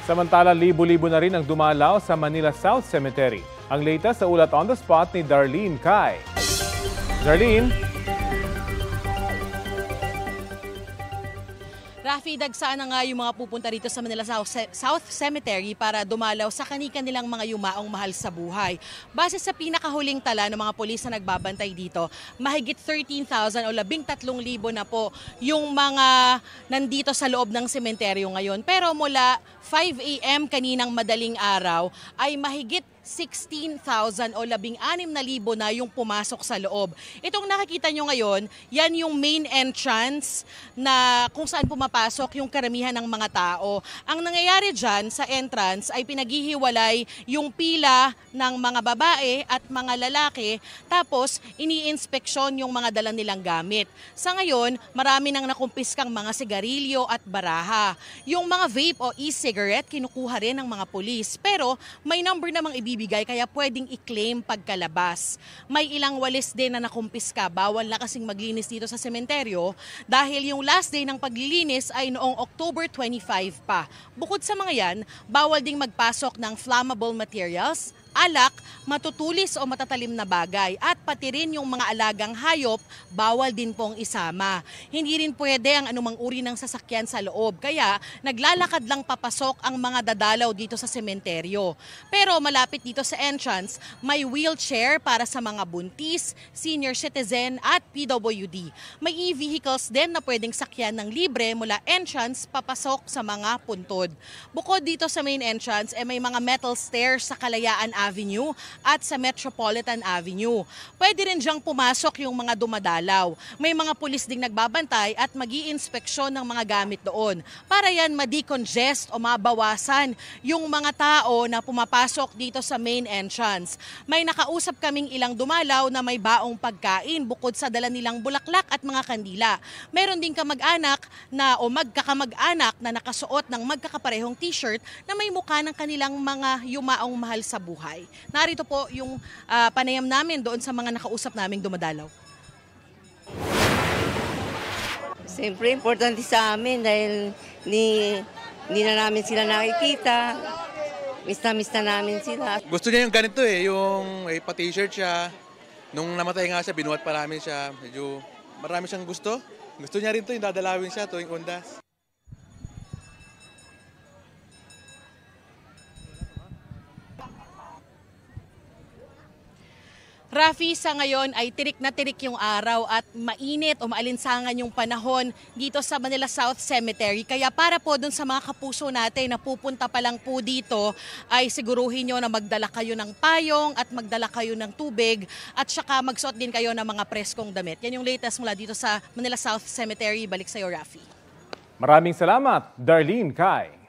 Samantala, libo-libo na rin ang dumalaw sa Manila South Cemetery. Ang latest sa ulat on the spot ni Darlene Kai. Darlene? Rafi, dagsaan na nga yung mga pupunta rito sa Manila South Cemetery para dumalaw sa kani-kanilang mga yumaong mahal sa buhay. Base sa pinakahuling tala ng mga pulis na nagbabantay dito, mahigit 13,000 o 13,000 na po yung mga nandito sa loob ng sementeryo ngayon. Pero mula 5 a.m. kaninang madaling araw ay mahigit 16,000 o 16,000 na yung pumasok sa loob. Itong nakikita nyo ngayon, yan yung main entrance na kung saan pumapasok yung karamihan ng mga tao. Ang nangyayari dyan sa entrance ay pinaghihiwalay yung pila ng mga babae at mga lalaki, tapos ini-inspeksyon yung mga dala nilang gamit. Sa ngayon, marami nang nakumpiskang mga sigarilyo at baraha. Yung mga vape o e-cigarette, kinukuha rin ng mga pulis. Pero may number namang ibibigay kaya pwedeng i-claim pagkalabas. May ilang walis din na nakumpiska. Bawal na kasing maglinis dito sa sementeryo dahil yung last day ng paglilinis ay noong October 25 pa. Bukod sa mga yan, bawal ding magpasok ng flammable materials, alak, matutulis o matatalim na bagay at pati rin yung mga alagang hayop, bawal din pong isama. Hindi rin pwede ang anumang uri ng sasakyan sa loob, kaya naglalakad lang papasok ang mga dadalaw dito sa sementeryo. Pero malapit dito sa entrance, may wheelchair para sa mga buntis, senior citizen at PWD. May e-vehicles din na pwedeng sakyan ng libre mula entrance papasok sa mga puntod. Bukod dito sa main entrance, may mga metal stairs sa Kalayaan Avenue at sa Metropolitan Avenue. Pwede rin diyang pumasok yung mga dumadalaw. May mga pulis ding nagbabantay at mag-i-inspeksyon ng mga gamit doon. Para yan ma-decongest o mabawasan yung mga tao na pumapasok dito sa main entrance. May nakausap kaming ilang dumalaw na may baong pagkain bukod sa dala nilang bulaklak at mga kandila. Meron din kamag-anak na o magkakamag-anak na nakasuot ng magkakaparehong t-shirt na may mukha ng kanilang mga yumaong mahal sa buhay. Narito po yung panayam namin doon sa mga nakausap naming dumadalaw. Siyempre, importante sa amin dahil hindi na namin sila nakikita. Miss na namin sila. Gusto niya yung ganito yung pa-t-shirt siya. Nung namatay nga siya, binuhat pa namin siya. Medyo marami siyang gusto. Gusto niya rin yung dadalawin siya tuwing undas. Rafi, sa ngayon ay tirik na tirik yung araw at mainit o maalinsangan yung panahon dito sa Manila South Cemetery. Kaya para po dun sa mga kapuso natin na pupunta pa lang po dito ay siguruhin nyo na magdala kayo ng payong at magdala kayo ng tubig at saka magsuot din kayo ng mga preskong damit. Yan yung latest mula dito sa Manila South Cemetery. Balik sa iyo, Rafi. Maraming salamat, Darlene Kai.